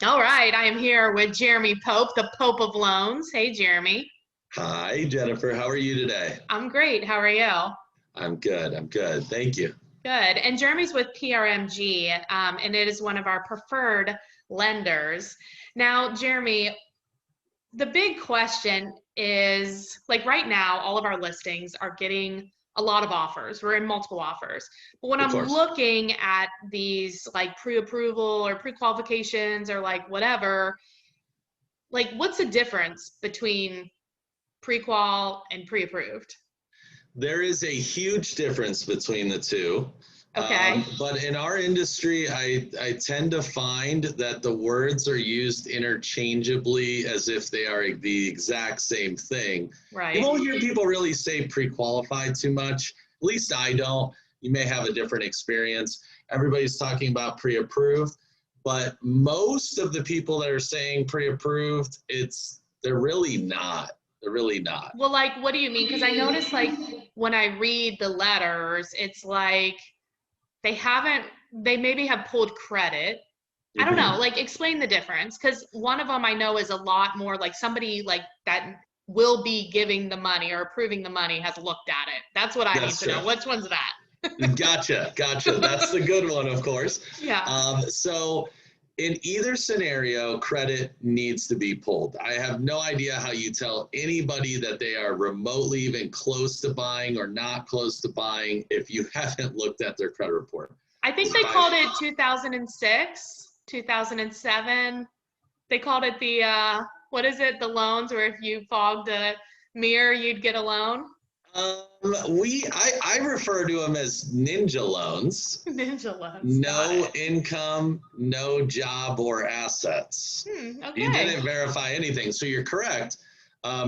All right, I am here with Jeremy Pope, the Pope of Loans. Hey, Jeremy. Hi, Jennifer. How are you today? I'm great. How are you? I'm good. I'm good. Thank you. Good. And Jeremy's with PRMG, and it is one of our preferred lenders. Now, Jeremy, the big question is, like right now, all of our listings are getting a lot of offers. We're in multiple offers. But when Of I'm course. looking at these like pre-approval or pre-qualifications or like whatever, like what's the difference between pre-qual and pre-approved? There is a huge difference between the two. Okay. But in our industry, I tend to find that the words are used interchangeably as if they are the exact same thing. Right. You won't hear people really say pre-qualified too much. At least I don't. You may have a different experience. Everybody's talking about pre-approved, but most of the people that are saying pre-approved, they're really not. They're really not. Well, like, what do you mean? Because I notice, like, when I read the letters, it's like they maybe have pulled credit. I don't know, like, explain the difference. Because one of them I know is a lot more like somebody like that will be giving the money or approving the money has looked at it. That's what I need to know. Which one's that? Gotcha. That's the good one, of course. Yeah. So in either scenario, credit needs to be pulled. I have no idea how you tell anybody that they are remotely even close to buying or not close to buying if you haven't looked at their credit report. I think they called it 2006, 2007. They called it the, what is it? The loans where if you fogged a mirror, you'd get a loan. I refer to them as ninja loans. Ninja loans. No income, no job or assets. Okay. You didn't verify anything, so you're correct.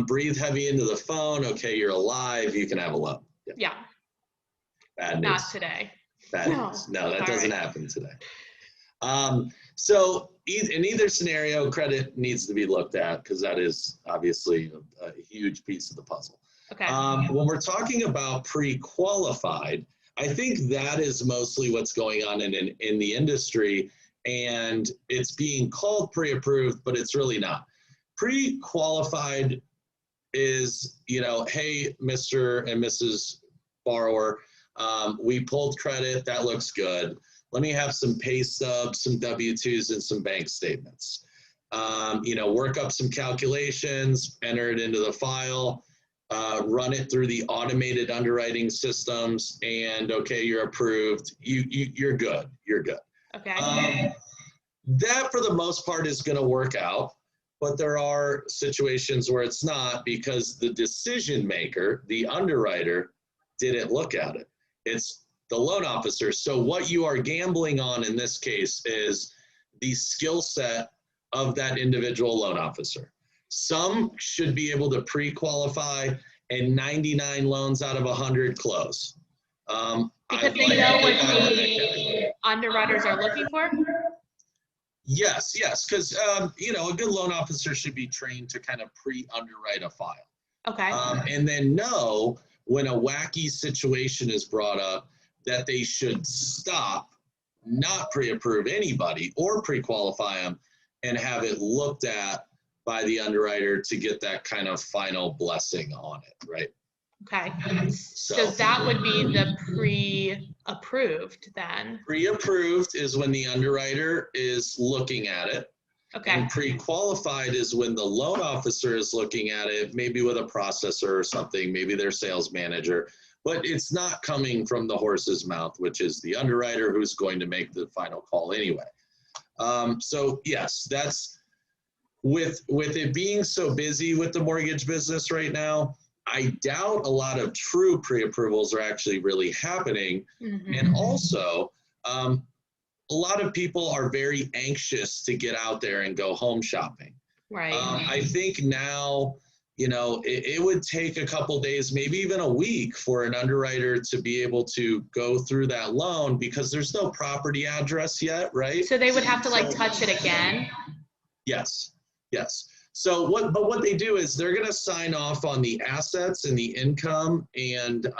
Breathe heavy into the phone. Okay, you're alive. You can have a loan. Yeah. Bad news. Not today. Bad news. No, that doesn't happen today. So in either scenario, credit needs to be looked at because that is obviously a huge piece of the puzzle. Okay. When we're talking about pre-qualified, I think that is mostly what's going on in the industry, and it's being called pre-approved, but it's really not. Pre-qualified is, hey, Mr. and Mrs. Borrower, we pulled credit, that looks good. Let me have some pay stubs, some W-2s, and some bank statements. Work up some calculations, enter it into the file, run it through the automated underwriting systems, and okay, you're approved. You're good. You're good. Okay. That for the most part is going to work out, but there are situations where it's not because the decision maker, the underwriter, didn't look at it. It's the loan officer. So what you are gambling on in this case is the skill set of that individual loan officer. Some should be able to pre-qualify and 99 loans out of 100 close. Because they know what the underwriters are looking for? Yes, because, a good loan officer should be trained to kind of pre-underwrite a file. Okay. And then know when a wacky situation is brought up that they should stop, not pre-approve anybody or pre-qualify them and have it looked at by the underwriter to get that kind of final blessing on it, right? Okay. So that would be the pre-approved then. Pre-approved is when the underwriter is looking at it. Okay. And pre-qualified is when the loan officer is looking at it, maybe with a processor or something, maybe their sales manager, but it's not coming from the horse's mouth, which is the underwriter who's going to make the final call anyway. So yes, that's with it being so busy with the mortgage business right now, I doubt a lot of true pre-approvals are actually really happening. And also, a lot of people are very anxious to get out there and go home shopping. Right. I think now, it would take a couple days, maybe even a week for an underwriter to be able to go through that loan because there's no property address yet, right? So they would have to touch it again? Yes. So what they do is they're going to sign off on the assets and the income and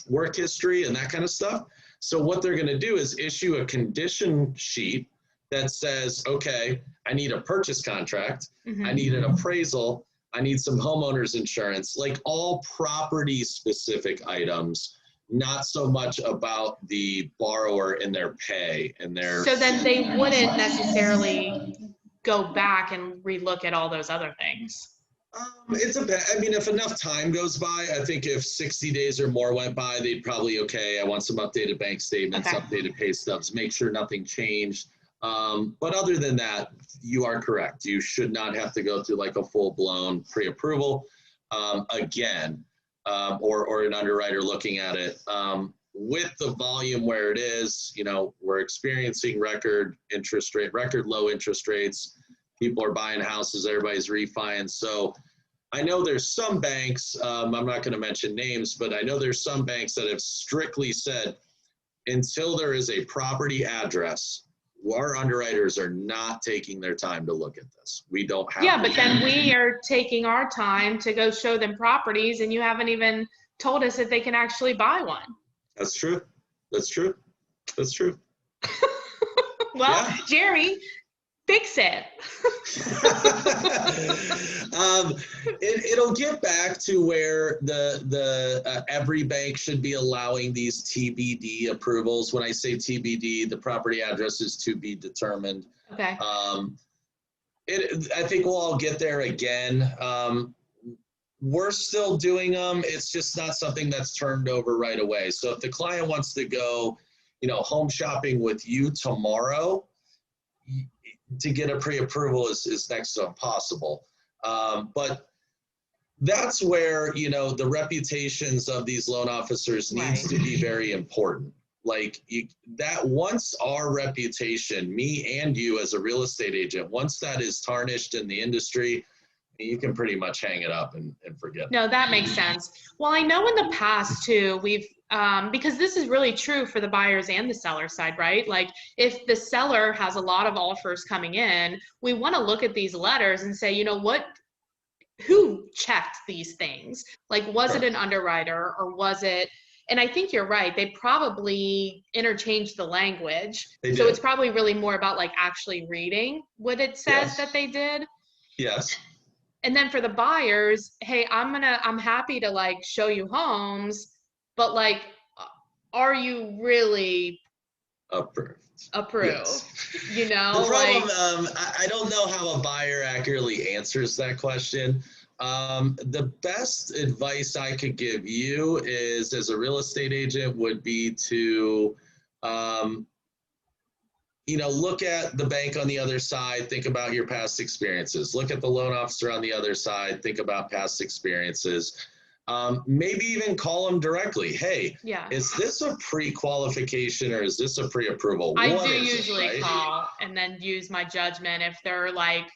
work history and that kind of stuff. So what they're going to do is issue a condition sheet that says, okay, I need a purchase contract, Mm-hmm. I need an appraisal, I need some homeowners insurance, like all property specific items, not so much about the borrower and their pay and their. So then they wouldn't necessarily go back and relook at all those other things. I mean, if enough time goes by, I think if 60 days or more went by, they'd probably, okay, I want some updated bank statements, Okay. updated pay stubs, make sure nothing changed. But other than that, you are correct. You should not have to go through like a full-blown pre-approval again, or an underwriter looking at it. With the volume where it is, you know, we're experiencing record low interest rates. People are buying houses, everybody's refining. So I know there's some banks, I'm not going to mention names, but I know there's some banks that have strictly said, until there is a property address, our underwriters are not taking their time to look at this. We don't have. Yeah, but then we are taking our time to go show them properties, and you haven't even told us if they can actually buy one. That's true. That's true. That's true. Well, Yeah. Jeremy, fix it. It'll get back to where the every bank should be allowing these TBD approvals. When I say TBD, the property address is to be determined. Okay. I think we'll all get there again. We're still doing them. It's just not something that's turned over right away. So if the client wants to go, you know, home shopping with you tomorrow, to get a pre-approval is next to impossible. But that's where, you know, the reputations of these loan officers needs to be very important. Like that once our reputation, me and you as a real estate agent, once that is tarnished in the industry, you can pretty much hang it up and forget it. No, that makes sense. Well, I know in the past too, we've, because this is really true for the buyers and the seller side, right? Like if the seller has a lot of offers coming in, we want to look at these letters and say, you know what, who checked these things? Like, was it an underwriter or was it, and I think you're right, they probably interchanged the language. So it's probably really more about like actually reading what it says that they did. Yes. And then for the buyers, hey, I'm happy to like show you homes, but like, are you really approved? Yes. You know, the problem, I don't know how a buyer accurately answers that question. The best advice I could give you is, as a real estate agent, would be to, you know, look at the bank on the other side, think about your past experiences. Look at the loan officer on the other side, think about past experiences. Maybe even call them directly. Hey, is this a pre-qualification or is this a pre-approval? I do usually call and then use my judgment if they're like,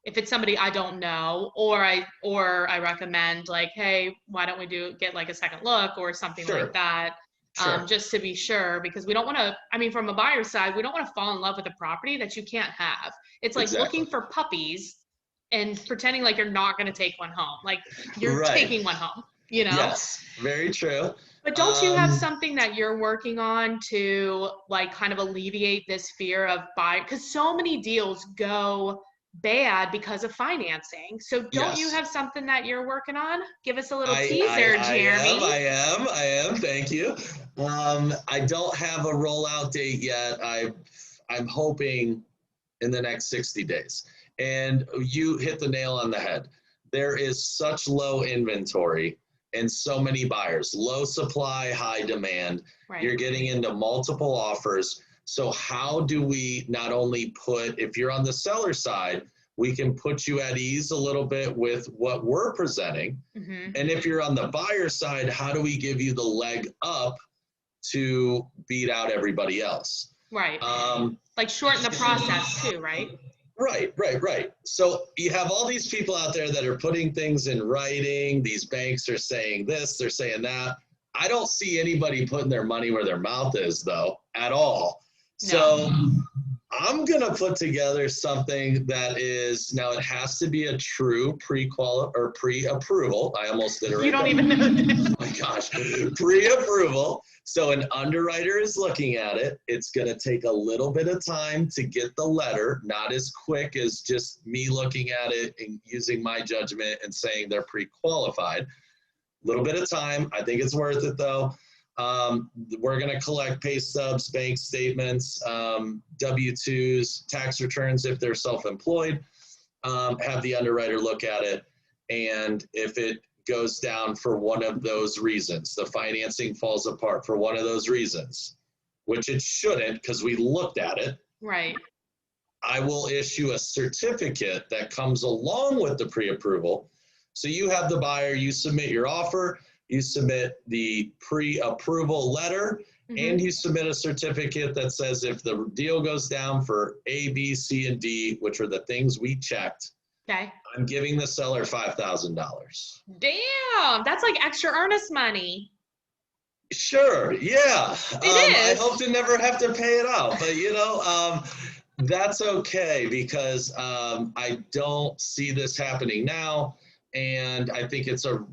if it's somebody I don't know, or I recommend like, hey, why don't we get like a second look or something like that. Just to be sure, because we don't want to, I mean, from a buyer's side, we don't want to fall in love with a property that you can't have. It's like looking for puppies and pretending like you're not going to take one home. Like you're taking one home, you know? Yes, very true. But don't you have something that you're working on to like kind of alleviate this fear of buy? Because so many deals go bad because of financing. So don't you have something that you're working on? Give us a little teaser, Jeremy. I am. Thank you. I don't have a rollout date yet. I'm hoping in the next 60 days. And you hit the nail on the head. There is such low inventory and so many buyers, low supply, high demand. You're getting into multiple offers. So how do we not only if you're on the seller side, we can put you at ease a little bit with what we're presenting. And if you're on the buyer side, how do we give you the leg up to beat out everybody else? Right. Like shorten the process too, right? Right. So you have all these people out there that are putting things in writing. These banks are saying this, they're saying that. I don't see anybody putting their money where their mouth is though, at all. So I'm going to put together something that is, now it has to be a true pre-approval. I almost did it right. You don't even know. Oh my gosh, pre-approval. So an underwriter is looking at it. It's going to take a little bit of time to get the letter, not as quick as just me looking at it and using my judgment and saying they're pre-qualified. A little bit of time. I think it's worth it though. We're going to collect pay stubs, bank statements, W-2s, tax returns if they're self-employed, have the underwriter look at it. And if it goes down for one of those reasons, the financing falls apart for one of those reasons, which it shouldn't because we looked at it. Right. I will issue a certificate that comes along with the pre-approval. So you have the buyer, you submit your offer, you submit the pre-approval letter, and you submit a certificate that says if the deal goes down for A, B, C, and D, which are the things we checked, okay, I'm giving the seller $5,000. Damn, that's like extra earnest money. Sure, yeah. It is. I hope to never have to pay it out, but you know, that's okay because I don't see this happening now, and I think it's a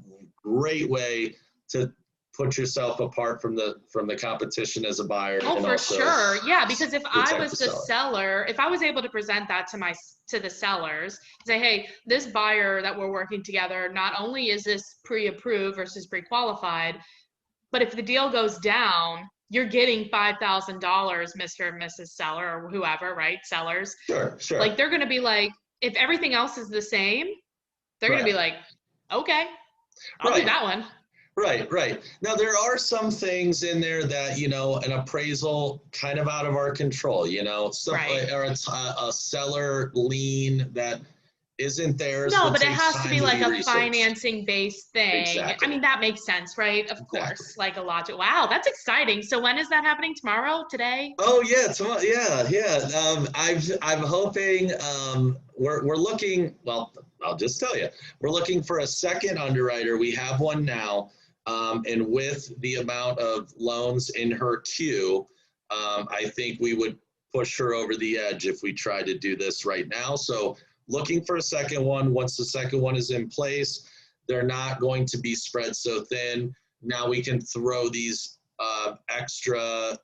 great way to put yourself apart from the competition as a buyer. Oh, for sure. Yeah, because if I was the seller, if I was able to present that to the sellers, say, hey, this buyer that we're working together, not only is this pre-approved versus pre-qualified, but if the deal goes down, you're getting $5,000, Mr. and Mrs. Seller or whoever, right? Sellers. Sure, sure. Like they're going to be like, if everything else is the same, they're going to be like, okay, I'll do that one. Right, right. Now, there are some things in there that, you know, an appraisal kind of out of our control, you know, stuff like, or a seller lien that isn't theirs. No, but it has to be like a financing-based thing. Exactly. I mean, that makes sense, right? Of course, like a logic. Wow, that's exciting. So when is that happening? Tomorrow? Today? Oh yeah, tomorrow. Yeah, yeah. I'm hoping. We're looking. Well, I'll just tell you, we're looking for a second underwriter. We have one now, and with the amount of loans in her queue, I think we would push her over the edge if we try to do this right now. So looking for a second one. Once the second one is in place, they're not going to be spread so thin. Now we can throw these extra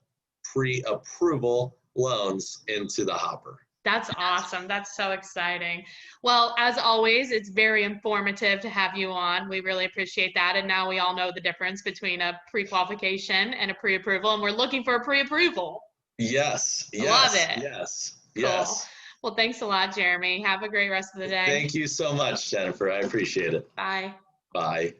pre-approval loans into the hopper. That's awesome. That's so exciting. Well, as always, it's very informative to have you on. We really appreciate that. And now we all know the difference between a pre-qualification and a pre-approval, and we're looking for a pre-approval. Yes. Yes. Love it. Yes. Cool. Yes. Well, thanks a lot, Jeremy. Have a great rest of the day. Thank you so much, Jennifer. I appreciate it. Bye. Bye.